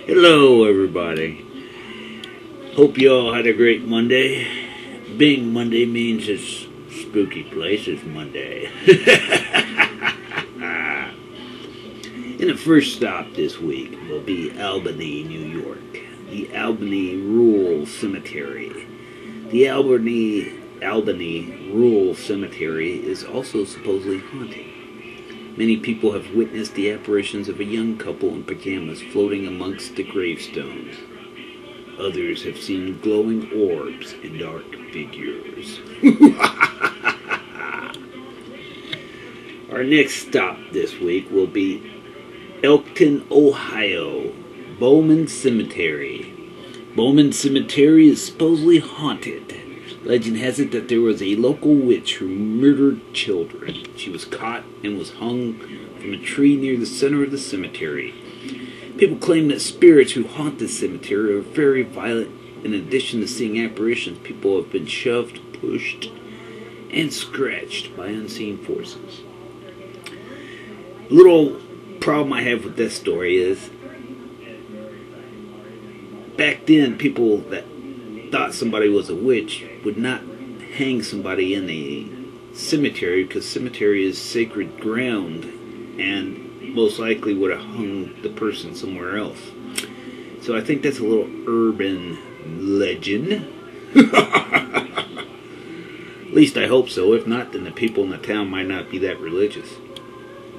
Hello, everybody. Hope you all had a great Monday. Being Monday means it's spooky place. It's Monday. And the first stop this week will be Albany, New York. The Albany Rural Cemetery. The Albany Rural Cemetery is also supposedly haunted. Many people have witnessed the apparitions of a young couple in pajamas floating amongst the gravestones. Others have seen glowing orbs and dark figures. Our next stop this week will be Elkton, Ohio, Bowman Cemetery. Bowman Cemetery is supposedly haunted. Legend has it that there was a local witch who murdered children. She was caught and was hung from a tree near the center of the cemetery. People claim that spirits who haunt the cemetery are very violent. In addition to seeing apparitions, people have been shoved, pushed, and scratched by unseen forces. A little problem I have with this story is, back then, people that thought somebody was a witch would not hang somebody in a cemetery, because cemetery is sacred ground, and most likely would have hung the person somewhere else. So I think that's a little urban legend. At least I hope so. If not, then the people in the town might not be that religious.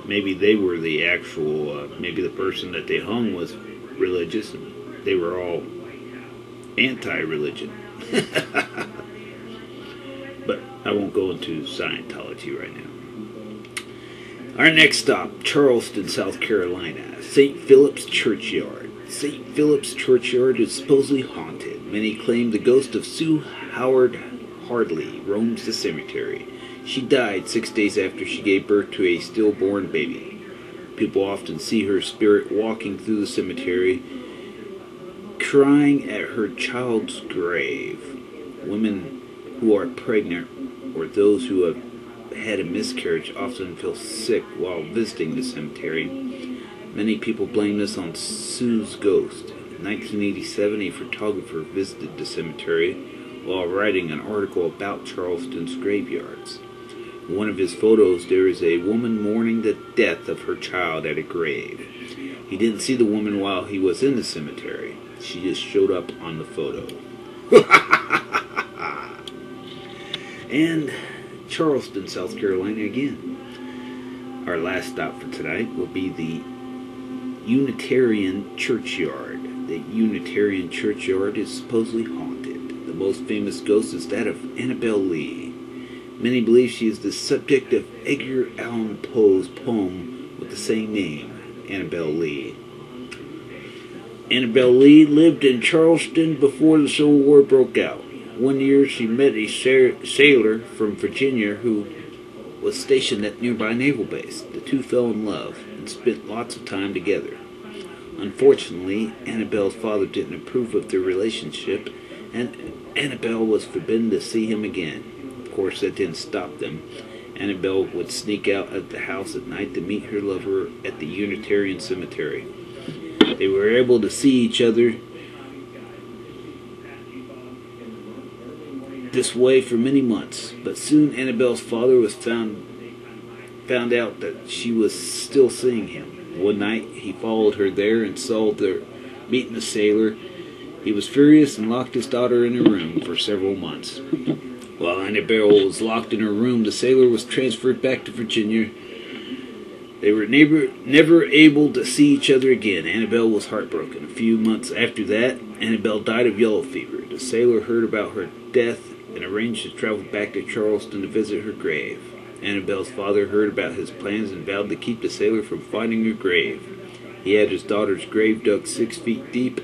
Maybe they were the actual, maybe the person that they hung was religious, and they were all anti-religion. But I won't go into Scientology right now. Our next stop, Charleston, South Carolina, St. Philip's Churchyard. St. Philip's Churchyard is supposedly haunted. Many claim the ghost of Sue Howard Hardley roams the cemetery. She died 6 days after she gave birth to a stillborn baby. People often see her spirit walking through the cemetery, crying at her child's grave. Women who are pregnant or those who have had a miscarriage often feel sick while visiting the cemetery. Many people blame this on Sue's ghost. In 1987, a photographer visited the cemetery while writing an article about Charleston's graveyards. In one of his photos, there is a woman mourning the death of her child at a grave. He didn't see the woman while he was in the cemetery. She just showed up on the photo. And Charleston, South Carolina again. Our last stop for tonight will be the Unitarian Churchyard. The Unitarian Churchyard is supposedly haunted. The most famous ghost is that of Annabel Lee. Many believe she is the subject of Edgar Allan Poe's poem with the same name, Annabel Lee. Annabel Lee lived in Charleston before the Civil War broke out. One year she met a sailor from Virginia who was stationed at nearby naval base. The two fell in love and spent lots of time together. Unfortunately, Annabel's father didn't approve of their relationship, and Annabel was forbidden to see him again. Of course, that didn't stop them. Annabel would sneak out of the house at night to meet her lover at the Unitarian Cemetery. They were able to see each other this way for many months, but soon Annabel's father was found out that she was still seeing him. One night he followed her there and saw her meeting the sailor. He was furious and locked his daughter in her room for several months. While Annabel was locked in her room, the sailor was transferred back to Virginia. They were never able to see each other again. Annabel was heartbroken. A few months after that, Annabel died of yellow fever. The sailor heard about her death and arranged to travel back to Charleston to visit her grave. Annabel's father heard about his plans and vowed to keep the sailor from finding her grave. He had his daughter's grave dug 6 feet deep,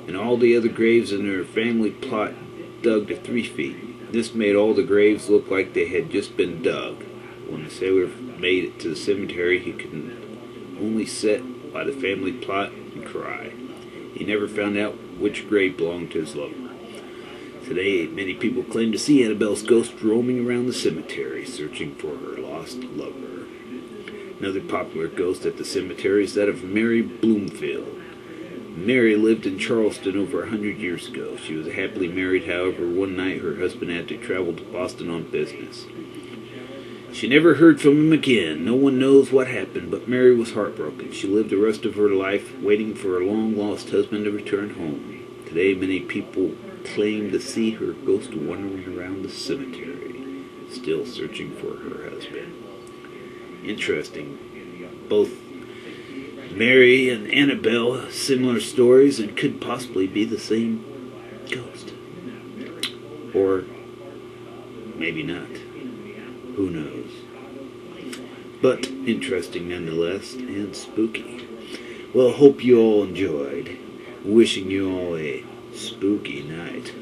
and all the other graves in her family plot dug to 3 feet. This made all the graves look like they had just been dug. When the sailor made it to the cemetery, he could only sit by the family plot and cry. He never found out which grave belonged to his lover. Today, many people claim to see Annabel's ghost roaming around the cemetery, searching for her lost lover. Another popular ghost at the cemetery is that of Mary Bloomfield. Mary lived in Charleston over 100 years ago. She was happily married, however, one night her husband had to travel to Boston on business. She never heard from him again. No one knows what happened, but Mary was heartbroken. She lived the rest of her life waiting for her long-lost husband to return home. Today, many people claim to see her ghost wandering around the cemetery, still searching for her husband. Interesting. Both Mary and Annabelle, similar stories, and could possibly be the same ghost. Or maybe not. Who knows? But interesting nonetheless, and spooky. Well, hope you all enjoyed. Wishing you all a spooky night.